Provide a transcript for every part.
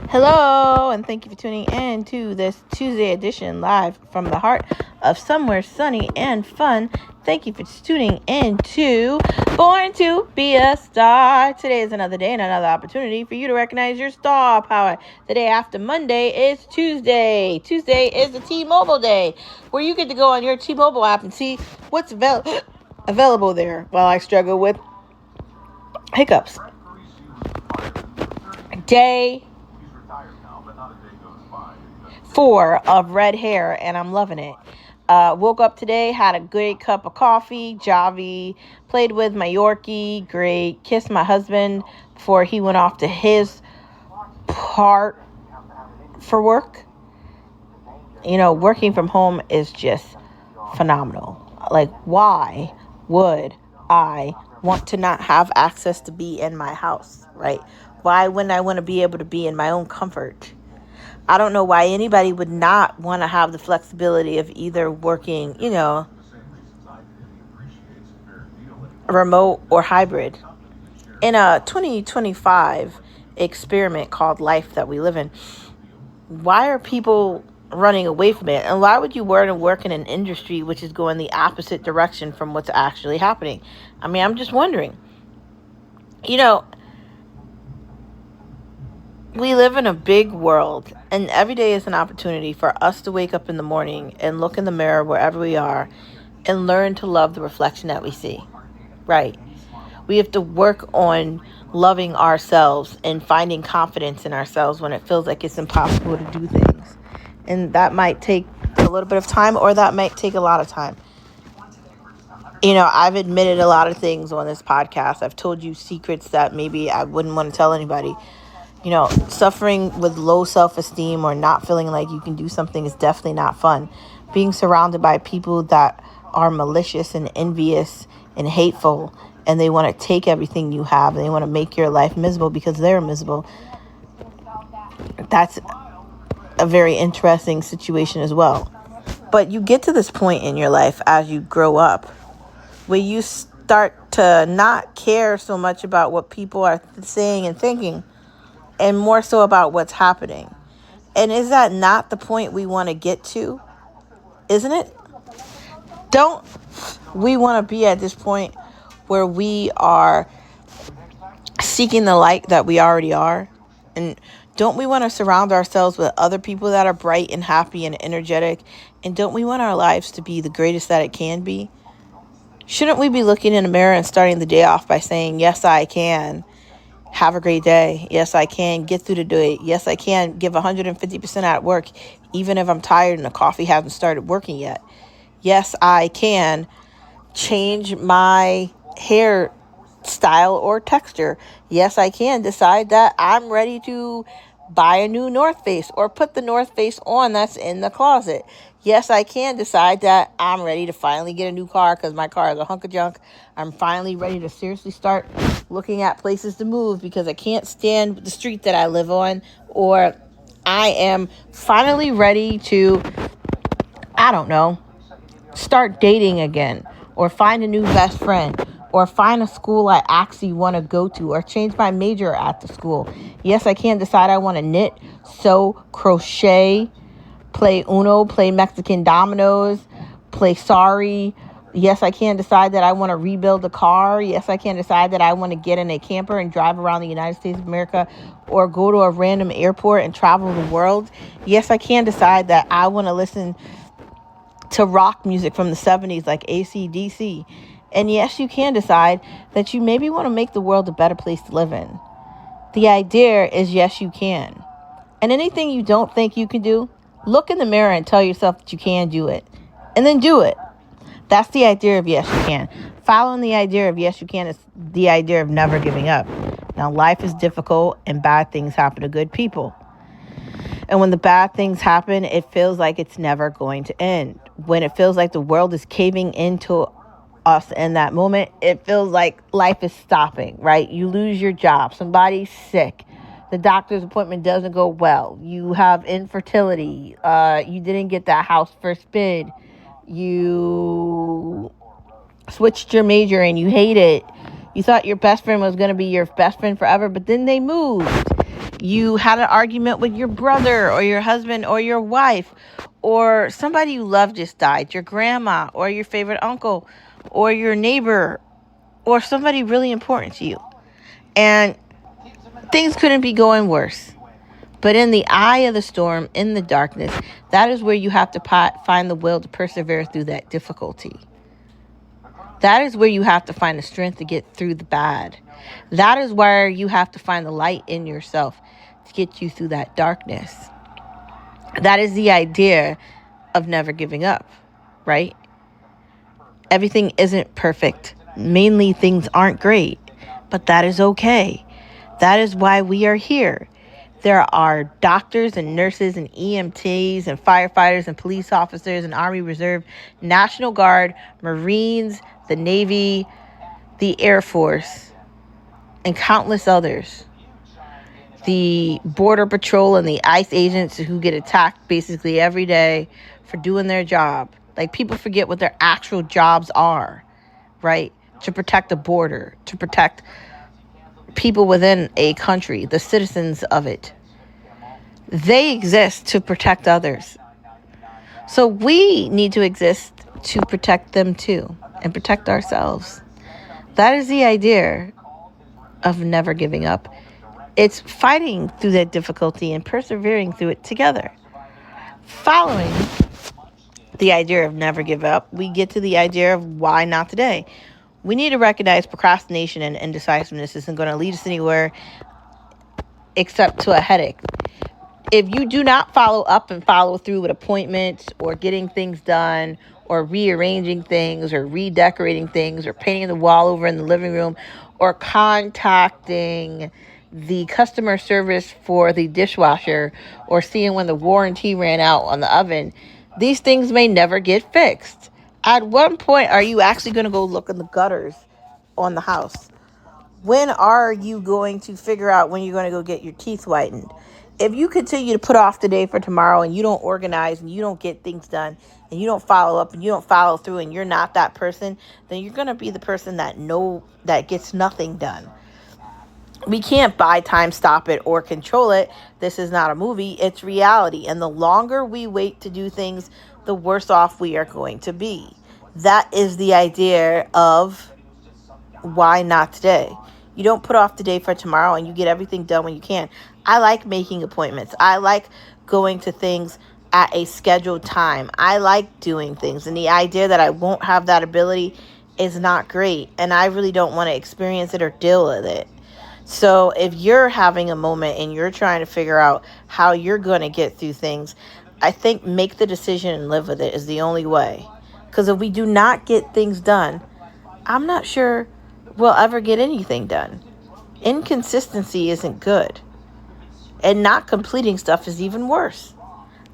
Hello, and thank you for tuning in to this Tuesday edition live from the heart of somewhere sunny and fun. Thank you for tuning in to Born to Be a Star. Today is another day and another opportunity for you to recognize your star power. The day after Monday is Tuesday. Tuesday is the T-Mobile Day, where you get to go on your T-Mobile app and see what's available there while I struggle with hiccups. Day 4 of red hair, and I'm loving it. Woke up today, had a good cup of coffee, Javi, played with my Yorkie, great, kissed my husband before he went off to his part for work. You know, working from home is just phenomenal. Like, why would I want to not have access to be in my house, right? Why wouldn't I want to be able to be in my own comfort? I don't know why anybody would not want to have the flexibility of either working, remote or hybrid. In a 2025 experiment called Life that we live in, why are people running away from it? And why would you work in an industry which is going the opposite direction from what's actually happening? I mean, I'm just wondering. We live in a big world, and every day is an opportunity for us to wake up in the morning and look in the mirror wherever we are and learn to love the reflection that we see, right? We have to work on loving ourselves and finding confidence in ourselves when it feels like it's impossible to do things. And that might take a little bit of time, or that might take a lot of time. I've admitted a lot of things on this podcast. I've told you secrets that maybe I wouldn't want to tell anybody. Suffering with low self-esteem or not feeling like you can do something is definitely not fun. Being surrounded by people that are malicious and envious and hateful, and they want to take everything you have, and they want to make your life miserable because they're miserable. That's a very interesting situation as well. But you get to this point in your life as you grow up where you start to not care so much about what people are saying and thinking, and more so about what's happening. And is that not the point we want to get to? Isn't it? Don't we want to be at this point where we are seeking the light that we already are? And don't we want to surround ourselves with other people that are bright and happy and energetic? And don't we want our lives to be the greatest that it can be? Shouldn't we be looking in the mirror and starting the day off by saying, yes, I can have a great day. Yes, I can get through the day. Yes, I can give 150% at work, even if I'm tired and the coffee hasn't started working yet. Yes, I can change my hair style or texture. Yes, I can decide that I'm ready to buy a new North Face or put the North Face on that's in the closet. Yes, I can decide that I'm ready to finally get a new car because my car is a hunk of junk. I'm finally ready to seriously start looking at places to move because I can't stand the street that I live on. Or I am finally ready to, start dating again, or find a new best friend, or find a school I actually want to go to, or change my major at the school. Yes, I can decide I want to knit, sew, crochet, play Uno, play Mexican dominoes, play Sorry. Yes, I can decide that I want to rebuild a car. Yes, I can decide that I want to get in a camper and drive around the United States of America, or go to a random airport and travel the world. Yes, I can decide that I want to listen to rock music from the 70s like AC/DC. And yes, you can decide that you maybe want to make the world a better place to live in. The idea is yes, you can. And anything you don't think you can do, look in the mirror and tell yourself that you can do it. And then do it. That's the idea of yes, you can. Following the idea of yes, you can is the idea of never giving up. Now, life is difficult and bad things happen to good people. And when the bad things happen, it feels like it's never going to end. When it feels like the world is caving into us in that moment, it feels like life is stopping, right? You lose your job. Somebody's sick. The doctor's appointment doesn't go well. You have infertility. You didn't get that house first bid. You switched your major and you hate it. You thought your best friend was going to be your best friend forever, but then they moved. You had an argument with your brother or your husband or your wife, or somebody you love just died, your grandma or your favorite uncle or your neighbor or somebody really important to you. And things couldn't be going worse. But in the eye of the storm, in the darkness, that is where you have to find the will to persevere through that difficulty. That is where you have to find the strength to get through the bad. That is where you have to find the light in yourself to get you through that darkness. That is the idea of never giving up, right? Everything isn't perfect. Mainly things aren't great, but that is okay. That is why we are here. There are doctors and nurses and EMTs and firefighters and police officers and Army Reserve, National Guard, Marines, the Navy, the Air Force, and countless others. The Border Patrol and the ICE agents who get attacked basically every day for doing their job. Like, people forget what their actual jobs are, right? To protect the border, to protect people within a country, the citizens of it. They exist to protect others. So we need to exist to protect them too, and protect ourselves. That is the idea of never giving up. It's fighting through that difficulty and persevering through it together. Following the idea of never give up, we get to the idea of why not today. We need to recognize procrastination and indecisiveness isn't going to lead us anywhere except to a headache. If you do not follow up and follow through with appointments or getting things done or rearranging things or redecorating things or painting the wall over in the living room or contacting the customer service for the dishwasher or seeing when the warranty ran out on the oven, these things may never get fixed. At what point are you actually going to go look in the gutters on the house? When are you going to figure out when you're going to go get your teeth whitened? If you continue to put off the day for tomorrow and you don't organize and you don't get things done and you don't follow up and you don't follow through and you're not that person, then you're going to be the person that gets nothing done. We can't buy time, stop it, or control it. This is not a movie. It's reality. And the longer we wait to do things, the worse off we are going to be. That is the idea of why not today. You don't put off the day for tomorrow and you get everything done when you can. I like making appointments. I like going to things at a scheduled time. I like doing things. And the idea that I won't have that ability is not great. And I really don't want to experience it or deal with it. So if you're having a moment and you're trying to figure out how you're going to get through things, I think make the decision and live with it is the only way. Because if we do not get things done, I'm not sure we'll ever get anything done. Inconsistency isn't good. And not completing stuff is even worse.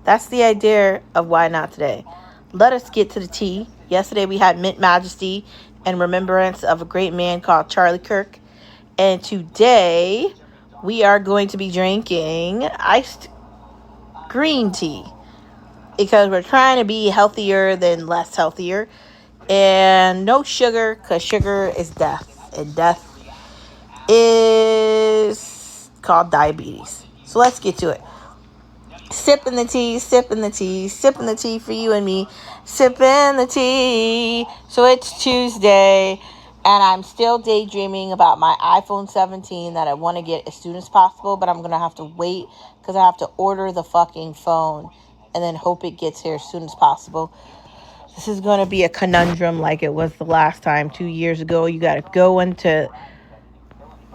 That's the idea of why not today. Let us get to the tea. Yesterday we had Mint Majesty in remembrance of a great man called Charlie Kirk. And today we are going to be drinking iced green tea. Because we're trying to be healthier than less healthier. And no sugar, because sugar is death. And death is called diabetes. So let's get to it. Sipping the tea, sipping the tea, sipping the tea for you and me. Sipping the tea. So it's Tuesday, and I'm still daydreaming about my iPhone 17 that I want to get as soon as possible, but I'm going to have to wait because I have to order the fucking phone and then hope it gets here as soon as possible. This is going to be a conundrum like it was the last time 2 years ago. You got to go into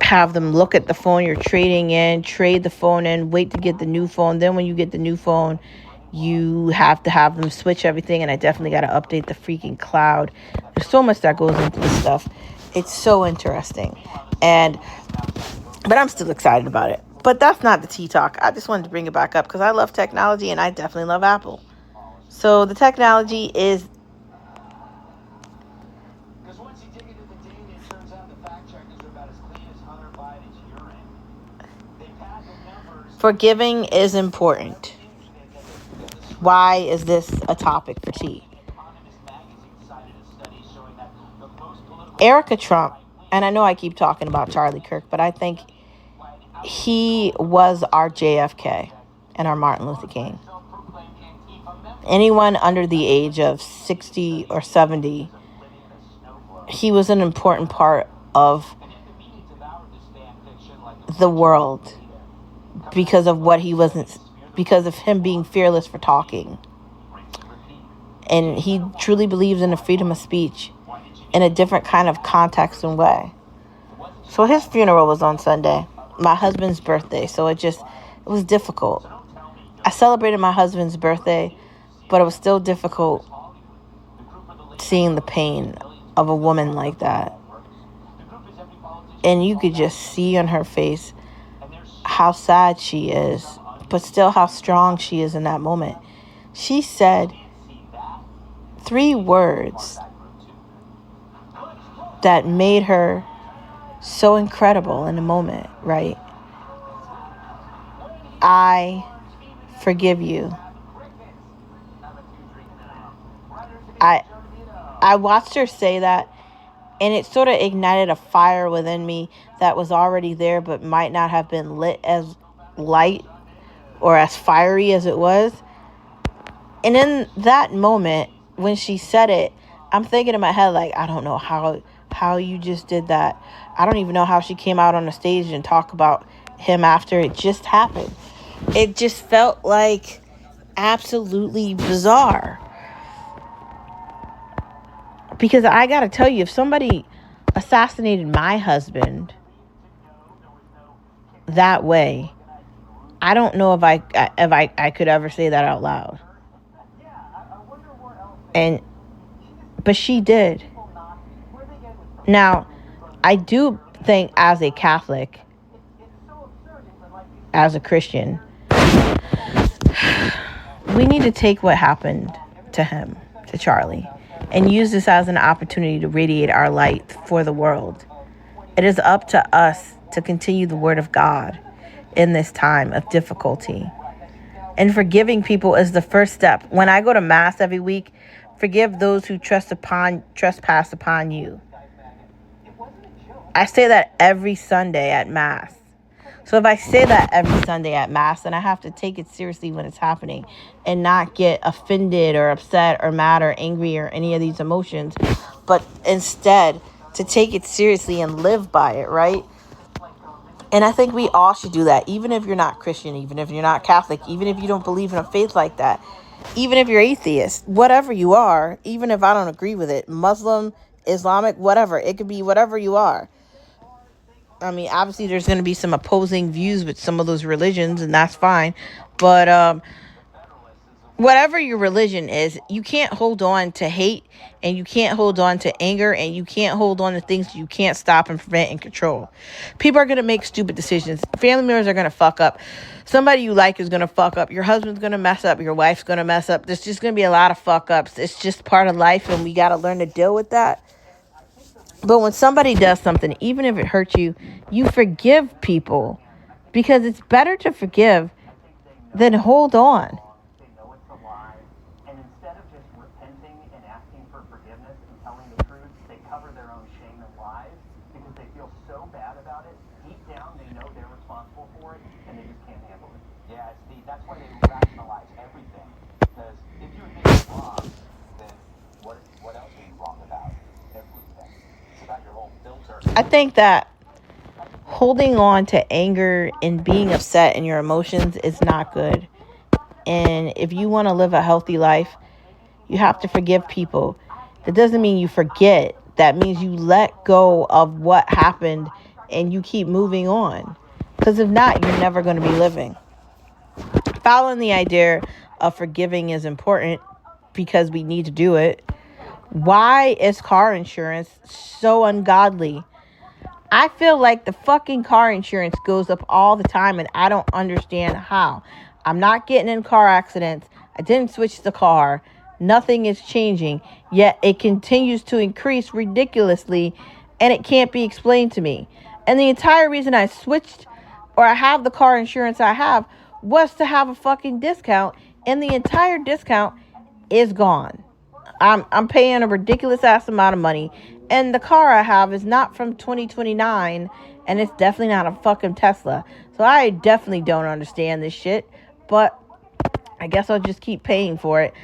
have them look at the phone you're trading in, trade the phone in, wait to get the new phone. Then when you get the new phone, you have to have them switch everything. And I definitely got to update the freaking cloud. There's so much that goes into this stuff. It's so interesting. But I'm still excited about it. But that's not the tea talk. I just wanted to bring it back up because I love technology and I definitely love Apple. So the technology is forgiving is important. Why is this a topic for tea? Erica Trump, and I know I keep talking about Charlie Kirk, but I think he was our JFK and our Martin Luther King. Anyone under the age of 60 or 70, he was an important part of the world because of what he wasn't, because of him being fearless for talking. And he truly believes in the freedom of speech in a different kind of context and way. So his funeral was on Sunday, my husband's birthday. So it was difficult. I celebrated my husband's birthday, but it was still difficult seeing the pain of a woman like that. And you could just see on her face how sad she is, but still how strong she is in that moment. She said 3 words that made her so incredible in the moment, right? I forgive you. I watched her say that, and it sort of ignited a fire within me that was already there but might not have been lit as light or as fiery as it was. And in that moment, when she said it, I'm thinking in my head, like, I don't know how you just did that. I don't even know how she came out on the stage and talked about him after it just happened. It just felt like absolutely bizarre. Because I got to tell you, if somebody assassinated my husband that way, I don't know if I could ever say that out loud. But she did. Now, I do think as a Catholic, as a Christian, we need to take what happened to him, to Charlie, and use this as an opportunity to radiate our light for the world. It is up to us to continue the word of God in this time of difficulty. And forgiving people is the first step. When I go to Mass every week, forgive those who trespass upon you. I say that every Sunday at Mass. So if I say that every Sunday at Mass, then I have to take it seriously when it's happening and not get offended or upset or mad or angry or any of these emotions, but instead to take it seriously and live by it, right? And I think we all should do that, even if you're not Christian, even if you're not Catholic, even if you don't believe in a faith like that, even if you're atheist, whatever you are, even if I don't agree with it, Muslim, Islamic, whatever, it could be whatever you are. I mean, obviously there's going to be some opposing views with some of those religions, and that's fine. But whatever your religion is, you can't hold on to hate, and you can't hold on to anger, and you can't hold on to things you can't stop and prevent and control. People are going to make stupid decisions. Family members are going to fuck up. Somebody you like is going to fuck up. Your husband's going to mess up. Your wife's going to mess up. There's just going to be a lot of fuck ups. It's just part of life, and we got to learn to deal with that. But when somebody does something, even if it hurts you, you forgive people, because it's better to forgive than hold on. I think that holding on to anger and being upset in your emotions is not good. And if you want to live a healthy life, you have to forgive people. That doesn't mean you forget. That means you let go of what happened and you keep moving on. Because if not, you're never going to be living. Following the idea of forgiving is important because we need to do it. Why is car insurance so ungodly? I feel like the fucking car insurance goes up all the time, and I don't understand how. I'm not getting in car accidents. I didn't switch the car. Nothing is changing, yet it continues to increase ridiculously, and it can't be explained to me. And the entire reason I switched, or I have the car insurance I have, was to have a fucking discount, and the entire discount is gone. I'm paying a ridiculous ass amount of money, And the car I have is not from 2029, and it's definitely not a fucking Tesla. So I definitely don't understand this shit, but I guess I'll just keep paying for it.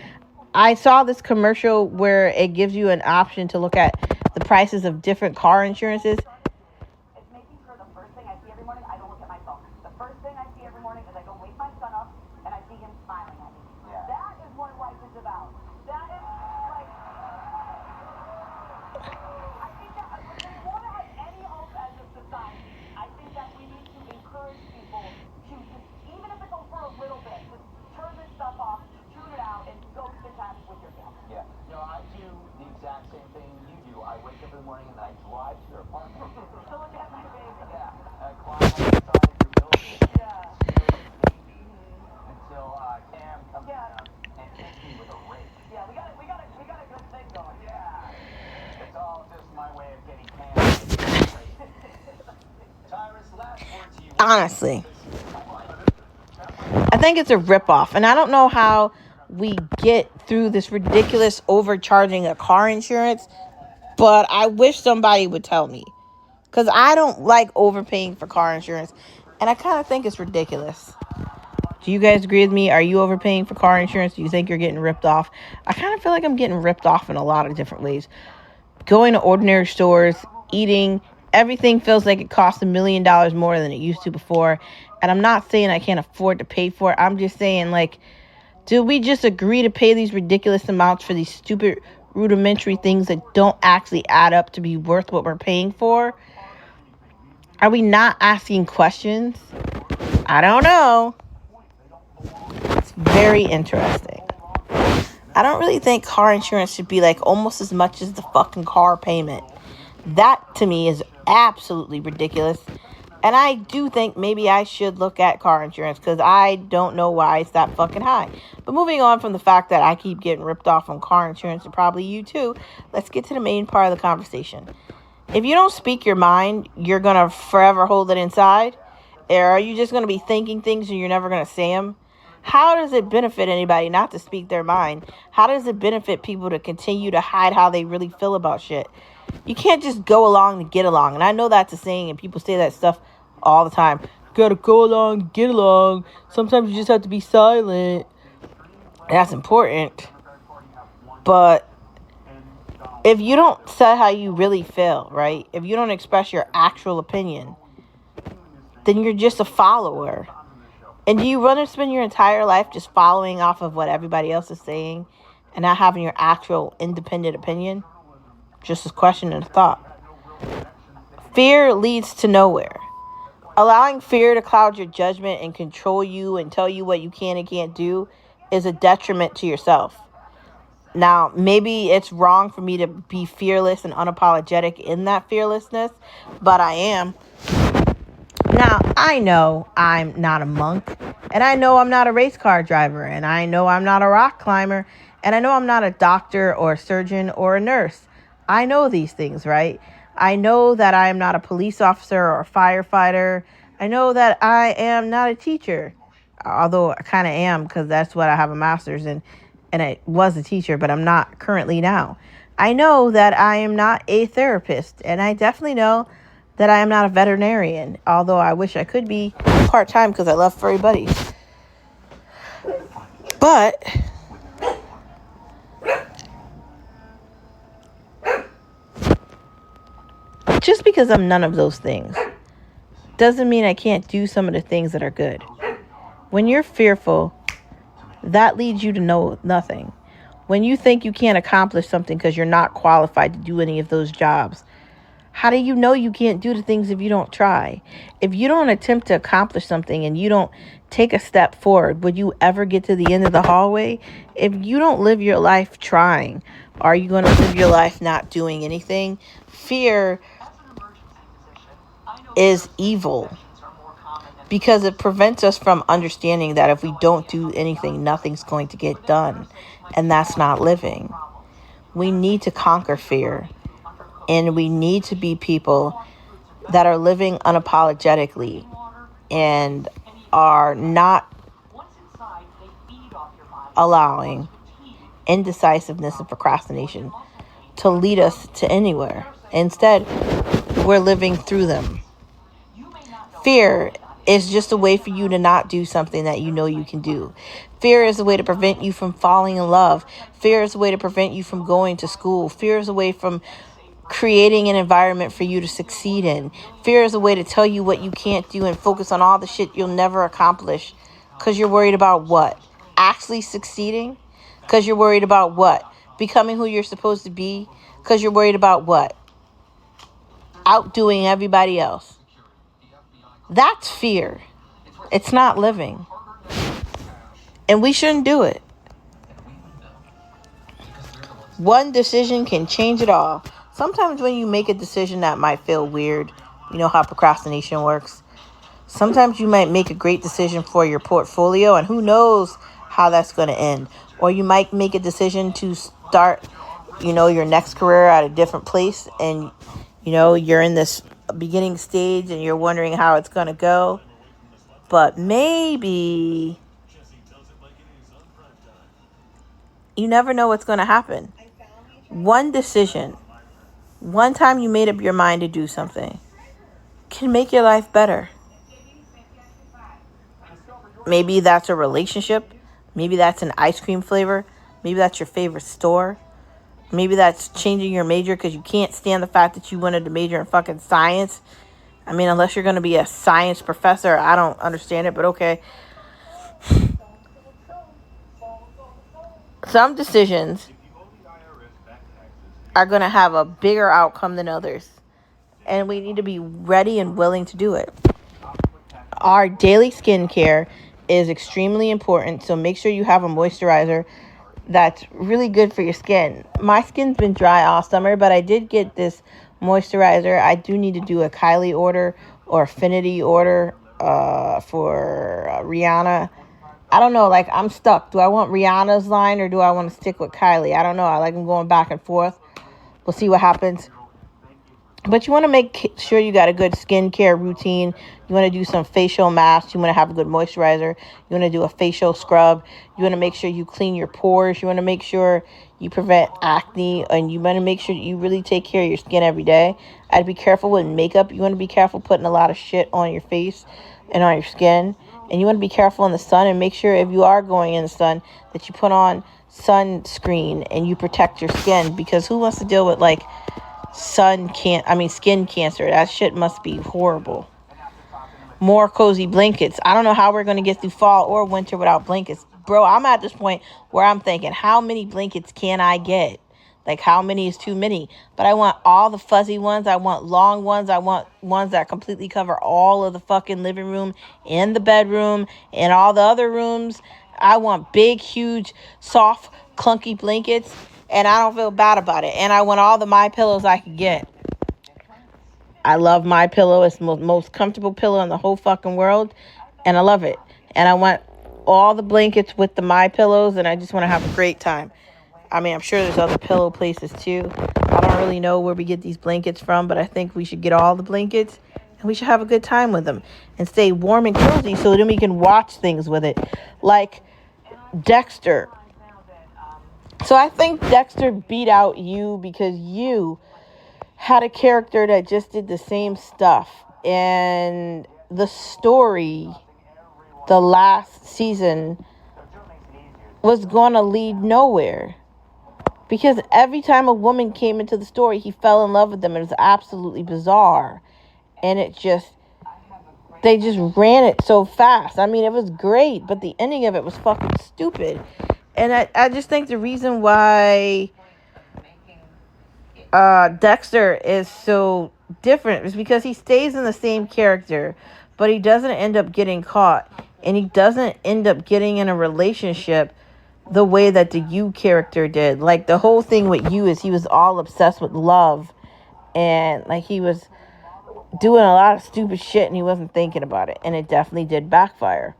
I saw this commercial where it gives you an option to look at the prices of different car insurances. It's making sure the first thing I see every morning, I don't look at my phone. The first thing I see every morning is I go wake my son up and I see him smiling at me. Yeah. That is what life is about. That is like, I think that if we want to have any hope as a society, I think that we need to encourage people to just, even if it's for a little bit, just turn this stuff off, tune it out, and go spend time with your family. Yeah. No, I do the exact same thing you do. I wake up in the morning and I drive to their apartment. To look at my baby. Yeah. I climb outside your building. Yeah. Until Cam comes down and hits me with a rake. Yeah, we got a good thing going. Yeah. It's all just my way of getting Cam. Tyrus, last word to you. Honestly, I think it's a ripoff, and I don't know how we get through this ridiculous overcharging of car insurance, but I wish somebody would tell me, because I don't like overpaying for car insurance, and I kind of think it's ridiculous. Do you guys agree with me? Are you overpaying for car insurance? Do you think you're getting ripped off? I kind of feel like I'm getting ripped off in a lot of different ways. Going to ordinary stores, eating, everything feels like it costs $1 million more than it used to before. And I'm not saying I can't afford to pay for it. I'm just saying, like, do we just agree to pay these ridiculous amounts for these stupid rudimentary things that don't actually add up to be worth what we're paying for? Are we not asking questions? I don't know. It's very interesting. I don't really think car insurance should be like almost as much as the fucking car payment. That to me is absolutely ridiculous. And I do think maybe I should look at car insurance because I don't know why it's that fucking high. But moving on from the fact that I keep getting ripped off on car insurance, and probably you too, let's get to the main part of the conversation. If you don't speak your mind, you're going to forever hold it inside? Or are you just going to be thinking things and you're never going to say them? How does it benefit anybody not to speak their mind? How does it benefit people to continue to hide how they really feel about shit? You can't just go along to get along. And I know that's a saying, and people say that stuff all the time. Gotta go along to get along. Sometimes you just have to be silent. And that's important. But if you don't say how you really feel, right? If you don't express your actual opinion, then you're just a follower. And do you want to spend your entire life just following off of what everybody else is saying and not having your actual independent opinion? Just a question and a thought. Fear leads to nowhere. Allowing fear to cloud your judgment and control you and tell you what you can and can't do is a detriment to yourself. Now, maybe it's wrong for me to be fearless and unapologetic in that fearlessness, but I am. Now, I know I'm not a monk, and I know I'm not a race car driver, and I know I'm not a rock climber, and I know I'm not a doctor or a surgeon or a nurse. I know these things, right? I know that I am not a police officer or a firefighter. I know that I am not a teacher, although I kind of am because that's what I have a master's in, and I was a teacher, but I'm not currently now. I know that I am not a therapist, and I definitely know that I am not a veterinarian, although I wish I could be part-time because I love furry buddies. But just because I'm none of those things doesn't mean I can't do some of the things that are good. When you're fearful, that leads you to know nothing. When you think you can't accomplish something because you're not qualified to do any of those jobs, how do you know you can't do the things if you don't try? If you don't attempt to accomplish something and you don't take a step forward, would you ever get to the end of the hallway? If you don't live your life trying, are you going to live your life not doing anything? Fear is evil because it prevents us from understanding that if we don't do anything, nothing's going to get done. And that's not living. We need to conquer fear. And we need to be people that are living unapologetically and are not allowing indecisiveness and procrastination to lead us to anywhere. Instead, we're living through them. Fear is just a way for you to not do something that you know you can do. Fear is a way to prevent you from falling in love. Fear is a way to prevent you from going to school. Fear is a way from creating an environment for you to succeed in. Fear is a way to tell you what you can't do and focus on all the shit you'll never accomplish because you're worried about what? Actually succeeding? Because you're worried about what? Becoming who you're supposed to be? Because you're worried about what? Outdoing everybody else. That's fear. It's not living. And we shouldn't do it. One decision can change it all. Sometimes when you make a decision that might feel weird, you know how procrastination works. Sometimes you might make a great decision for your portfolio, and who knows how that's going to end. Or you might make a decision to start, your next career at a different place, and, you're in this beginning stage and you're wondering how it's going to go. But maybe you never know what's going to happen. One decision, one time you made up your mind to do something, can make your life better. Maybe that's a relationship. Maybe that's an ice cream flavor. Maybe that's your favorite store. Maybe that's changing your major because you can't stand the fact that you wanted to major in fucking science. I mean, unless you're going to be a science professor, I don't understand it, but okay. Some decisions are going to have a bigger outcome than others, and we need to be ready and willing to do it. Our daily skincare is extremely important, so make sure you have a moisturizer that's really good for your skin. My skin's been dry all summer, but I did get this moisturizer. I do need to do a Kylie order or Affinity order for Rihanna. I don't know, I'm stuck. Do I want Rihanna's line or do I want to stick with Kylie? I don't know. I like them going back and forth. We'll see what happens. But you want to make sure you got a good skincare routine. You want to do some facial masks. You want to have a good moisturizer. You want to do a facial scrub. You want to make sure you clean your pores. You want to make sure you prevent acne. And you want to make sure you really take care of your skin every day. I'd be careful with makeup. You want to be careful putting a lot of shit on your face and on your skin. And you want to be careful in the sun. And make sure if you are going in the sun that you put on sunscreen and you protect your skin. Because who wants to deal with skin cancer? That shit must be horrible. More cozy blankets. I don't know how we're going to get through fall or winter without blankets. Bro, I'm at this point where I'm thinking, how many blankets can I get? How many is too many? But I want all the fuzzy ones. I want long ones. I want ones that completely cover all of the fucking living room and the bedroom and all the other rooms. I want big, huge, soft, clunky blankets. And I don't feel bad about it. And I want all the My Pillows I can get. I love My Pillow. It's the most comfortable pillow in the whole fucking world. And I love it. And I want all the blankets with the My Pillows. And I just want to have a great time. I mean, I'm sure there's other pillow places too. I don't really know where we get these blankets from. But I think we should get all the blankets. And we should have a good time with them. And stay warm and cozy so then we can watch things with it. Like Dexter. So I think Dexter beat out you because you had a character that just did the same stuff. And the story, the last season, was going to lead nowhere. Because every time a woman came into the story, he fell in love with them. It was absolutely bizarre. And they just ran it so fast. I mean, it was great, but the ending of it was fucking stupid. And I just think the reason why Dexter is so different is because he stays in the same character, but he doesn't end up getting caught. And he doesn't end up getting in a relationship the way that the You character did. The whole thing with You is he was all obsessed with love. And he was doing a lot of stupid shit and he wasn't thinking about it. And it definitely did backfire.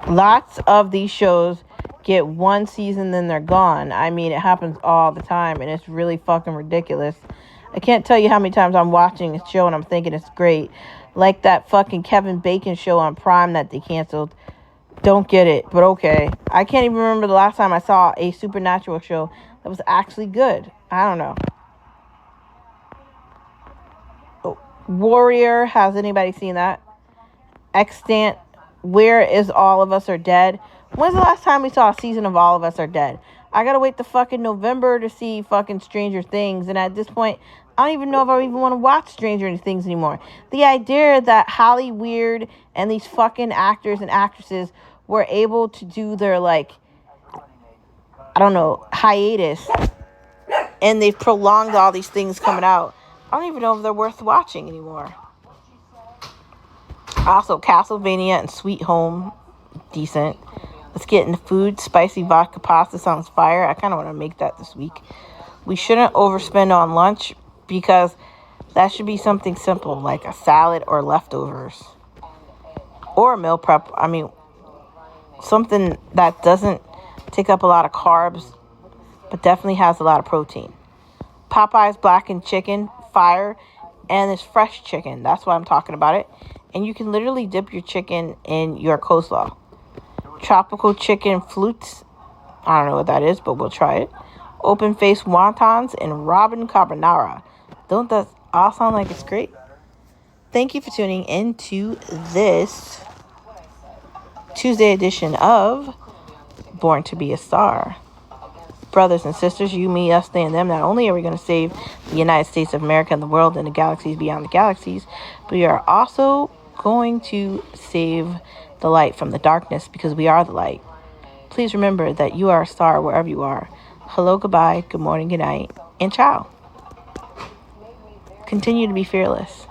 Lots of these shows get one season, then they're gone. I mean, it happens all the time, and it's really fucking ridiculous. I can't tell you how many times I'm watching a show and I'm thinking it's great. Like that fucking Kevin Bacon show on Prime that they canceled. Don't get it, but okay. I can't even remember the last time I saw a supernatural show that was actually good. I don't know. Oh, Warrior, has anybody seen that? Extant, Where is All of Us Are Dead? When's the last time we saw a season of All of Us Are Dead? I gotta wait to fucking November to see fucking Stranger Things, and at this point, I don't even know if I even want to watch Stranger Things anymore. The idea that Holly Weird and these fucking actors and actresses were able to do their, like, I don't know, hiatus, and they've prolonged all these things coming out. I don't even know if they're worth watching anymore. Also, Castlevania and Sweet Home, decent. Let's get into food. Spicy vodka pasta sounds fire. I kind of want to make that this week. We shouldn't overspend on lunch because that should be something simple like a salad or leftovers. Or a meal prep. I mean, something that doesn't take up a lot of carbs but definitely has a lot of protein. Popeyes blackened chicken, fire, and it's fresh chicken. That's why I'm talking about it. And you can literally dip your chicken in your coleslaw. Tropical chicken flutes. I don't know what that is, but we'll try it. Open face wontons and ramen carbonara. Don't that all sound like it's great? Thank you for tuning into this Tuesday edition of Born to Be a Star. Brothers and sisters, you, me, us, they, and them. Not only are we going to save the United States of America and the world and the galaxies beyond the galaxies, but we are also going to save the light from the darkness because we are the light. Please remember that you are a star wherever you are. Hello, goodbye, good morning, good night, and ciao. Continue to be fearless.